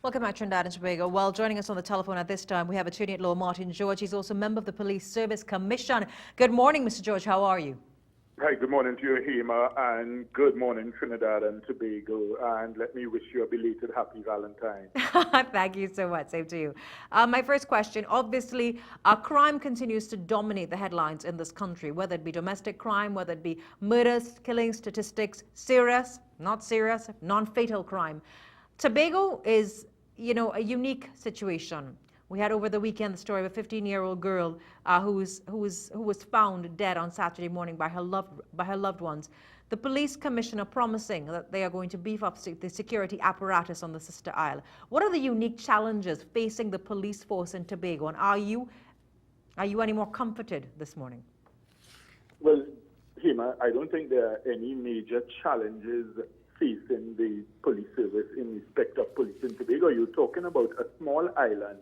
Welcome back, Trinidad and Tobago. Well, joining us on the telephone at this time, we have Attorney at Law Martin George. He's also a member of the Police Service Commission. Good morning, Mr. George. How are you? Hi, good morning to you, Hema, and good morning, Trinidad and Tobago. And let me wish you a belated happy Valentine. Thank you so much. Same to you. My first question, obviously, crime continues to dominate the headlines in this country, whether it be domestic crime, whether it be murders, killings, statistics, serious, not serious, non-fatal crime. Tobago is, a unique situation. We had over the weekend the story of a 15-year-old girl who was found dead on Saturday morning by her loved ones. The police commissioner promising that they are going to beef up the security apparatus on the sister isle. What are the unique challenges facing the police force in Tobago, and are you any more comforted this morning? Well, Hema, I don't think there are any major challenges facing the police service in respect of police in Tobago. You're talking about a small island,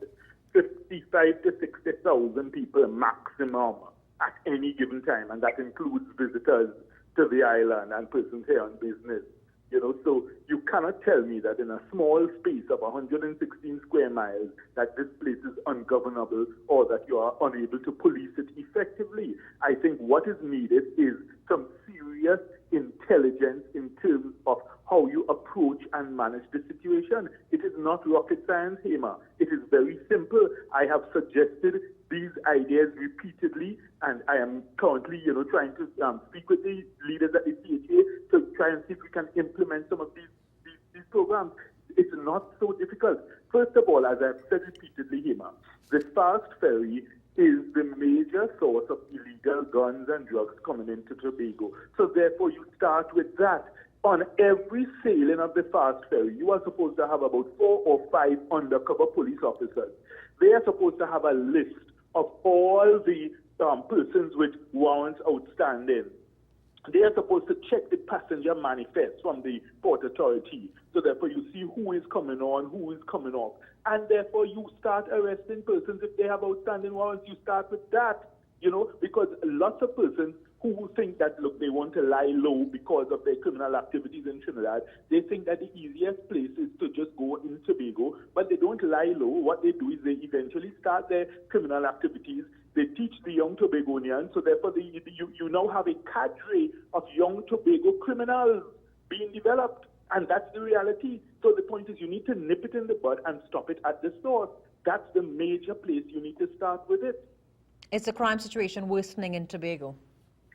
55 to 60,000 people maximum at any given time, and that includes visitors to the island and persons here on business. So you cannot tell me that in a small space of 116 square miles that this place is ungovernable or that you are unable to police it effectively. I think what is needed is some serious intelligence in terms of how you approach and manage the situation. It is not rocket science, Hema. It is very simple. I have suggested these ideas repeatedly, and I am currently, trying to speak with the leaders at the CHA to try and see if we can implement some of these programs. It's not so difficult. First of all, as I've said repeatedly, Hema, the fast ferry is the major source of illegal guns and drugs coming into Tobago. So therefore, you start with that. On every sailing of the fast ferry, you are supposed to have about 4 or 5 undercover police officers. They are supposed to have a list of all the persons with warrants outstanding. They are supposed to check the passenger manifest from the Port Authority. So therefore, you see who is coming on, who is coming off. And therefore, you start arresting persons if they have outstanding warrants. You start with that, because lots of persons who think that, look, they want to lie low because of their criminal activities in Trinidad, they think that the easiest place is to just go in Tobago, but they don't lie low. What they do is they eventually start their criminal activities. They teach the young Tobagonians, so therefore you now have a cadre of young Tobago criminals being developed, and that's the reality. So the point is you need to nip it in the bud and stop it at the source. That's the major place you need to start with it. Is the crime situation worsening in Tobago?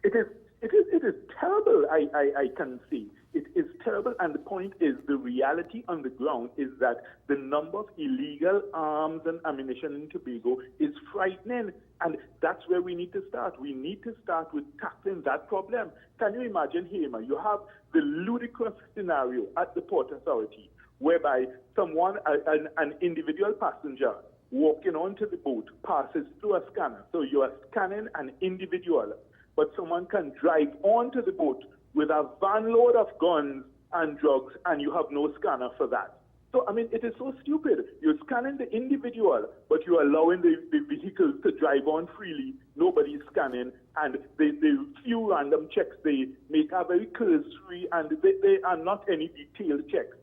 It is terrible, I can see. It is terrible, and the point is the reality on the ground is that the number of illegal arms and ammunition in Tobago is frightening, and that's where we need to start. We need to start with tackling that problem. Can you imagine, Hema, you have the ludicrous scenario at the Port Authority whereby someone, an individual passenger, walking onto the boat passes through a scanner. So you are scanning an individual, but someone can drive onto the boat with a van load of guns and drugs, and you have no scanner for that. So, it is so stupid. You're scanning the individual, but you're allowing the vehicles to drive on freely. Nobody's scanning, and the few random checks they make are very cursory, and they are not any detailed checks.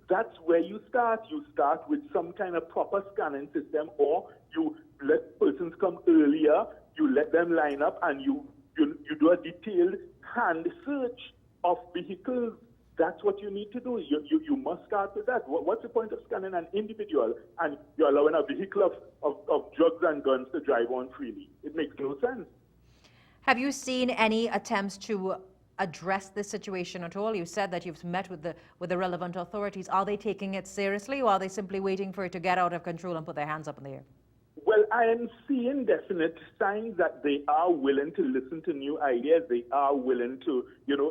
That's where you start. You start with some kind of proper scanning system, or you let persons come earlier, you let them line up, and you do a detailed hand search of vehicles. That's what you need to do. You must start with that. What's the point of scanning an individual and you're allowing a vehicle of drugs and guns to drive on freely? It makes no sense. Have you seen any attempts to address this situation at all? You said that you've met with the relevant authorities. Are they taking it seriously, or are they simply waiting for it to get out of control and put their hands up in the air? Well, I am seeing definite signs that they are willing to listen to new ideas. They are willing to,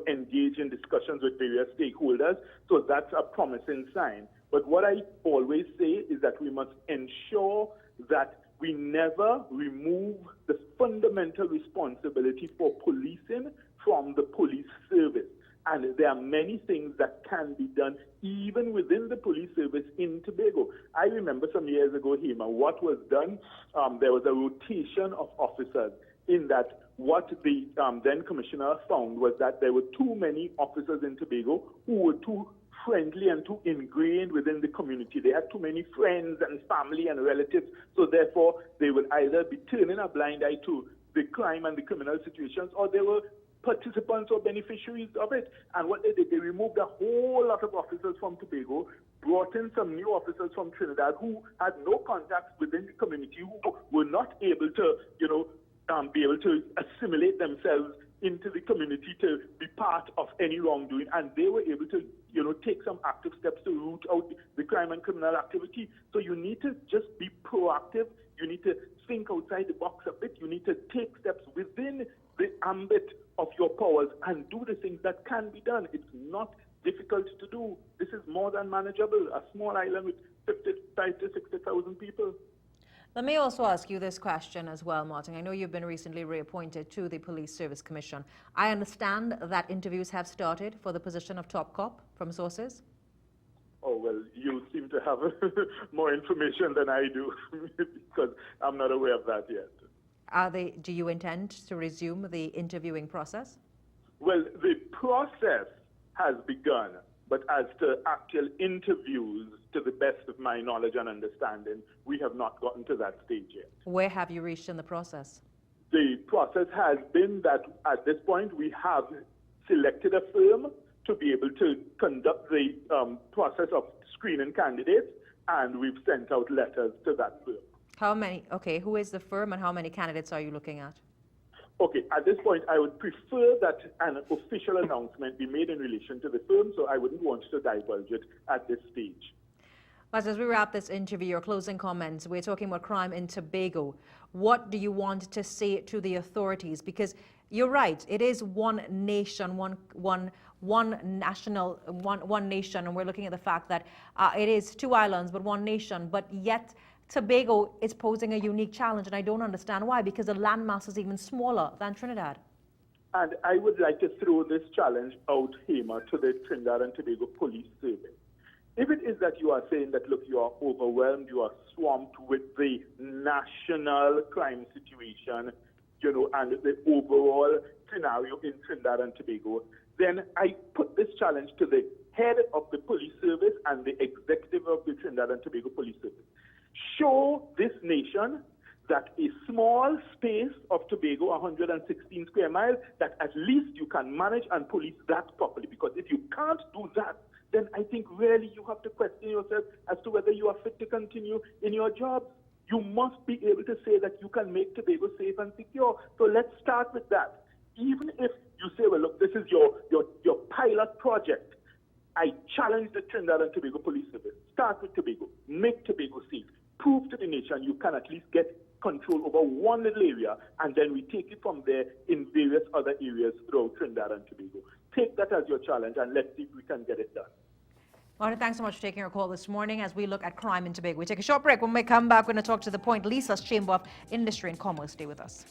engage in discussions with various stakeholders. So that's a promising sign. But what I always say is that we must ensure that we never remove the fundamental responsibility for policing from the police service. And there are many things that can be done even within the police service in Tobago. I remember some years ago, Hema, what was done, there was a rotation of officers in that what the then commissioner found was that there were too many officers in Tobago who were too friendly and too ingrained within the community. They had too many friends and family and relatives, so therefore they would either be turning a blind eye to the crime and the criminal situations, or they were participants or beneficiaries of it. And what they did, they removed a whole lot of officers from Tobago, brought in some new officers from Trinidad who had no contacts within the community, who were not able to, be able to assimilate themselves into the community to be part of any wrongdoing, and they were able to, take some active steps to root out the crime and criminal activity. So you need to just be proactive. You need to think outside the box a bit. You need to take steps within the ambit of your powers and do the things that can be done. It's not difficult to do. This is more than manageable. A small island with 55 to 60,000 people. Let me also ask you this question as well, Martin. I know you've been recently reappointed to the Police Service Commission. I understand that interviews have started for the position of top cop from sources. Oh, well, you seem to have more information than I do because I'm not aware of that yet. Do you intend to resume the interviewing process? Well, the process has begun, but as to actual interviews, to the best of my knowledge and understanding, we have not gotten to that stage yet. Where have you reached in the process? The process has been that at this point we have selected a firm to be able to conduct the process of screening candidates, and we've sent out letters to that firm. How many? Okay, who is the firm and how many candidates are you looking at? Okay, at this point, I would prefer that an official announcement be made in relation to the firm, so I wouldn't want to divulge it at this stage. As we wrap this interview, your closing comments, we're talking about crime in Tobago. What do you want to say to the authorities? Because you're right, it is one nation, one nation, and we're looking at the fact that it is two islands, but one nation, but yet Tobago is posing a unique challenge, and I don't understand why, because the landmass is even smaller than Trinidad. And I would like to throw this challenge out, Hema, to the Trinidad and Tobago Police Service. If it is that you are saying that, look, you are overwhelmed, you are swamped with the national crime situation, and the overall scenario in Trinidad and Tobago, then I put this challenge to the head of the police service and the executive of the Trinidad and Tobago Police Service. Show this nation that a small space of Tobago, 116 square miles, that at least you can manage and police that properly. Because if you can't do that, then I think really you have to question yourself as to whether you are fit to continue in your job. You must be able to say that you can make Tobago safe and secure. So let's start with that. Even if you say, well, look, this is your pilot project, I challenge the Trinidad and Tobago Police Service. Start with Tobago. Make Tobago safe. Prove to the nation you can at least get control over one little area, and then we take it from there in various other areas throughout Trinidad and Tobago. Take that as your challenge, and let's see if we can get it done. Martin, thanks so much for taking our call this morning as we look at crime in Tobago. We take a short break. When we come back, we're going to talk to the Point Lisa's Chamber of Industry and Commerce. Stay with us.